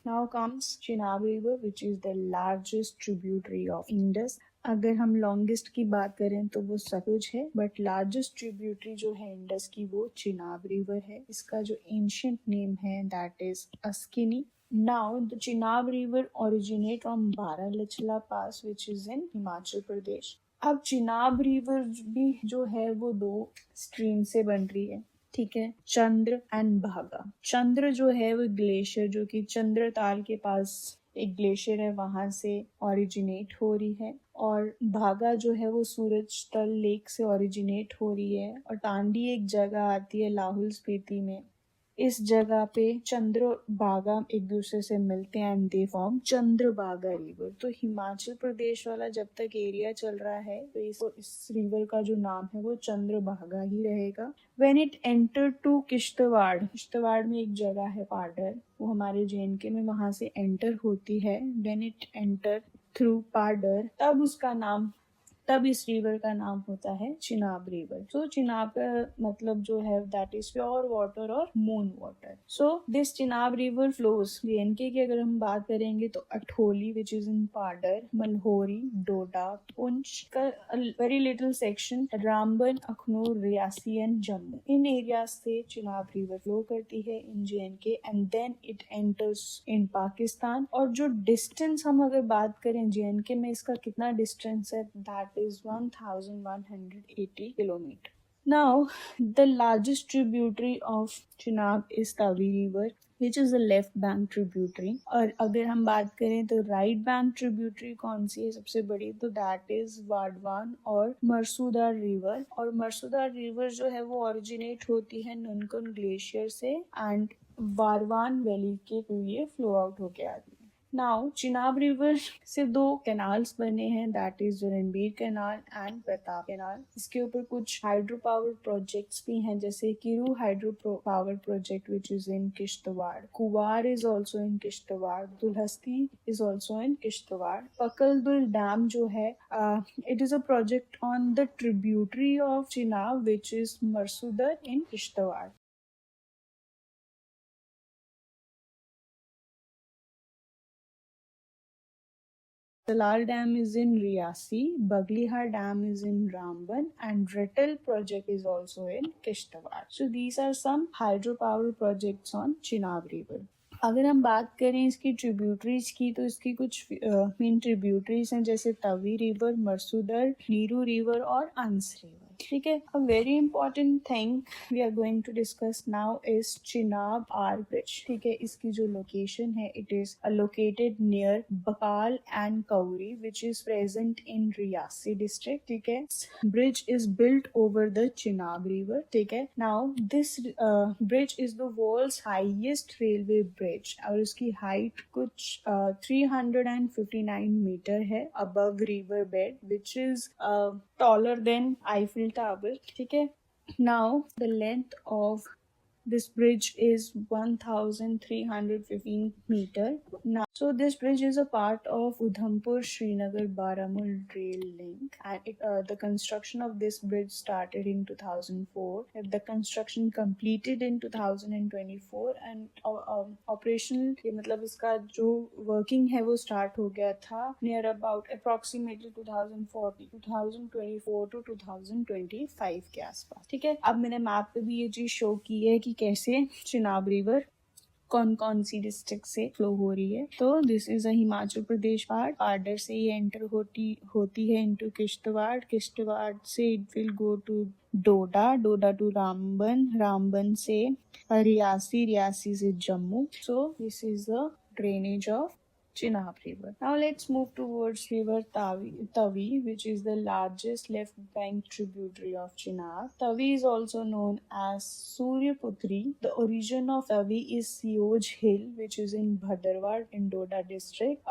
Now comes Chenab River, which is the largest tributary of Indus. अगर हम longest key बात करें तो वो सतलुज है, बट लार्जेस्ट ट्रिब्यूटरी जो है इंडस की वो चिनाब रिवर है. इसका जो एंशियंट नेम है that is Askini. Now the Chenab River originate from Baralachla Pass which is in Himachal Pradesh. अब चिनाब रिवर भी जो है वो दो स्ट्रीम से बन रही है, ठीक है. चंद्र एंड भागा. चंद्र जो है वो ग्लेशियर जो कि चंद्रताल के पास एक ग्लेशियर है वहां से ओरिजिनेट हो रही है, और भागा जो है वो सूरज तल लेक से ओरिजिनेट हो रही है, और तांडी एक जगह आती है लाहौल स्पीति में. इस जगह पे चंद्र भागा एक दूसरे से मिलते हैं and they form Chandrabhaga river. तो हिमाचल प्रदेश वाला जब तक एरिया चल रहा है तो इस रिवर का जो नाम है वो चंद्रभागा ही रहेगा. When it enter to Kishtwar, Kishtwar में एक जगह है पाडर, वो हमारे JNK में वहां से एंटर होती है. When it enter through Padar, तब इस रिवर का नाम होता है चिनाब रिवर. सो चिनाब का मतलब जो है दैट इज प्योर वाटर और moon water. So this Chenab river flows JNK की अगर हम बात करेंगे तो Atholi which is in Padar, Malhori, Doda, Poonch का very little section, Ramban, Akhnoor, Reasi and Jammu. इन एरिया से चिनाब रिवर फ्लो करती है in JNK and then it enters in Pakistan. और जो डिस्टेंस हम अगर बात करें JNK में इसका कितना डिस्टेंस है that is 1180 kilometers. Now, the largest tributary of Chenab is Tavi River, which is a left bank tributary. और अगर हम बात करें तो राइट बैंक ट्रिब्यूटरी कौन सी है सबसे बड़ी, तो दैट इज वाडवान और मरसूदार रिवर. और मरसूदार रिवर जो है वो ओरिजिनेट होती है ननकुन ग्लेशियर से एंड वारवान वैली के थ्रू ये फ्लो आउट होके आती है. नाउ चिनाब रिवर से दो कैनाल्स बने हैं that is Ranbir canal and Pratap canal. इसके ऊपर कुछ हाइड्रो पावर प्रोजेक्ट्स भी हैं जैसे Kiru hydro power project which is in Kishtwar, Kwar is also in Kishtwar, Dulhasti is also in Kishtwar. Pakaldul dam जो है it is a project on the tributary of Chenab which is Marusudar in Kishtwar. Salal Dam is in Riyasi, Baglihar Dam is in Ramban, and Retel project is also in Kishtawar. So these are some hydropower projects on Chenab River. अगर हम बात करें इसकी tributaries की तो इसकी कुछ main tributaries हैं जैसे तवी रिवर, मरसूदर, नीरू रिवर और अंस रिवर. ठीक है. A very important thing we are going to discuss now is Chenab R bridge. ठीक है. इसकी जो लोकेशन है it is located near Bakkal and Kauri which is present in Reasi district. ठीक है. Bridge is built over the Chenab river. ठीक है. Now this bridge is the world's highest railway bridge और उसकी हाइट कुछ 359 मीटर है above river bed which is taller than Eiffel Tower. ठीक है. Now the length of this bridge is 1315 meter. Now, so this bridge is a part of Udhampur Srinagar Baramul rail link, and the construction of this bridge started in 2004. The construction completed in 2024 and operational ये मतलब इसका जो working है वो start हो गया था near about approximately 2024 to 2025 के आसपास. ठीक है. अब मैंने मैप पे भी ये चीज शो की है कि कैसे चिनाब रिवर कौन कौन सी डिस्ट्रिक्ट से फ्लो हो रही है. तो this is a Himachal Pradesh part. Border से ये एंटर होती है इनटू किश्तवाड़. किश्तवाड़ से it will go to Doda, Doda to Ramban, Ramban से रियासी, रियासी से Jammu. So this is the drainage of Chenab River. Now let's move towards river Tavi, which is the largest left bank tributary of Chenab. Tavi is also known as Suryaputri. The origin of Tavi is Sioj Hill, which is in Bhadarwad in Doda district.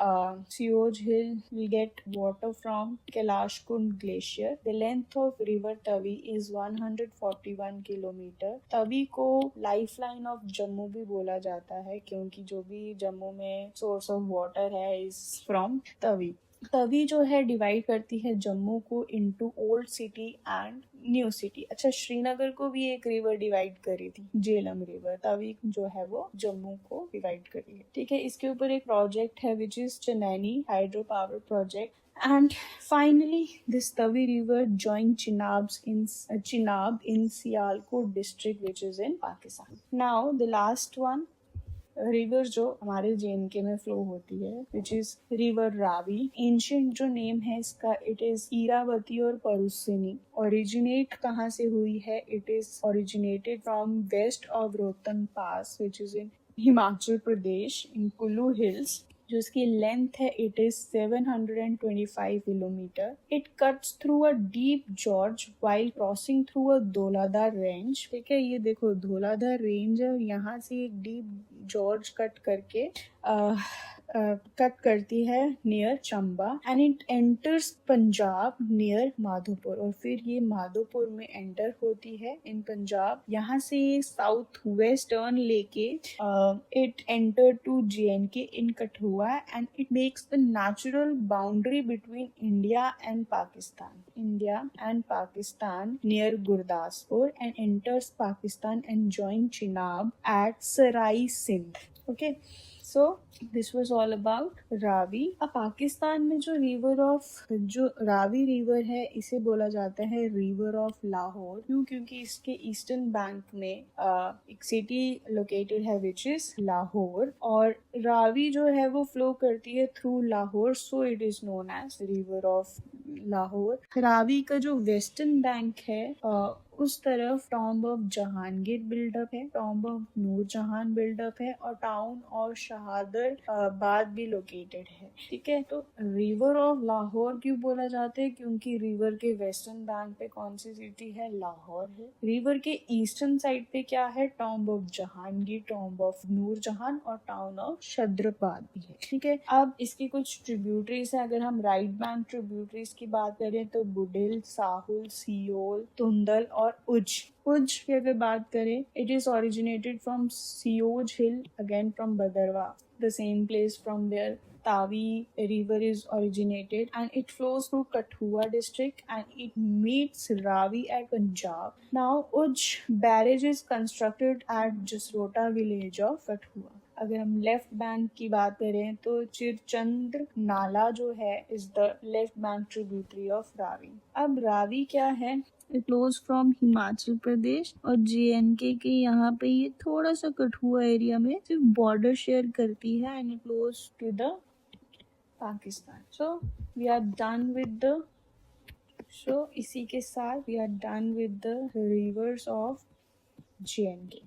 Sioj Hill will get water from Kailash Kund Glacier. The length of river Tavi is 141 kilometre. Tawi को lifeline of Jammu भी बोला जाता है क्योंकि जो भी जम्मू में source of water water है इज फ्रॉम तवी। तवी जो है डिवाइड करती है जम्मू को into old city and new city. अच्छा, श्रीनगर को भी एक रिवर डिवाइड करी थी, झेलम रिवर। तवी जो है वो जम्मू को डिवाइड करी है, ठीक है। इसके ऊपर एक प्रोजेक्ट है which is Chenani hydro power project. And finally, this Tavi River joined Chenab in Sialkot district, which is in Pakistan. Now, the last one, river जो हमारे JNK में फ्लो होती है, which is river Ravi. Ancient जो name है इसका, it is Iravati और परुसिनी। Originate कहाँ से हुई है? It is originated from west of Rohtang pass, which is in Himachal Pradesh in Kullu hills. जो इसकी लेंथ है it is 725 kilometre. It cuts through a deep gorge while crossing through a Dhauladhar range, ठीक है। ये देखो धौलाधार रेंज है, यहाँ से एक डीप जॉर्ज कट करके कट करती है near Chamba and it enters Punjab near Madhopur. और फिर ये माधोपुर में एंटर होती है इन पंजाब। यहाँ से साउथ वेस्ट टर्न लेके it enter to JNK in Kathua and it makes the natural boundary between India and Pakistan near Gurdaspur and enters Pakistan and join Chenab at Sarai Sindh. Okay, so this was all about Ravi. अब पाकिस्तान में जो रावी रिवर है इसे बोला जाता है रिवर ऑफ लाहौर। क्यों? क्योंकि इसके ईस्टर्न बैंक में एक सिटी लोकेटेड है विच इज लाहौर, और रावी जो है वो फ्लो करती है through Lahore, so it is known as river of Lahore. Ravi का जो वेस्टर्न बैंक है उस तरफ टॉम्ब ऑफ जहांगीर बिल्डअप है, टॉम्ब ऑफ नूरजहां बिल्डअप है, और टाउन और शहादर बाद भी लोकेटेड है, ठीक है। तो रिवर ऑफ लाहौर क्यों बोला जाता है? क्योंकि रिवर के वेस्टर्न बैंक पे कौन सी सिटी है? लाहौर है। रिवर के ईस्टर्न साइड पे क्या है? Tomb of Jahangir, tomb of Noorjahan और टाउन ऑफ शद्रपाद भी है, ठीक है। अब इसकी कुछ ट्रिब्यूटरीज है। अगर हम राइट बैंक ट्रिब्यूटरीज की बात करें तो बुडिल, साहुल, सियोल, तुंदल और उज की अगर बात करें, it is originated from Seoj hill, again from Badarwah, the same place from where Tavi river is originated, and it flows through Kathua district and it meets Ravi at Punjab. Now, Uj barrage is constructed at Jasrota village of Kathua. अगर हम left bank की बात करें तो चिरचंद्र नाला जो है is the left bank tributary of Ravi. अब रावी क्या है? It flows from Himachal Pradesh और JNK के यहाँ पे ये थोड़ा सा कठुआ एरिया में सिर्फ बॉर्डर शेयर करती है and it flows to the Pakistan. So we are done with the इसी के साथ we are done with the rivers of JNK।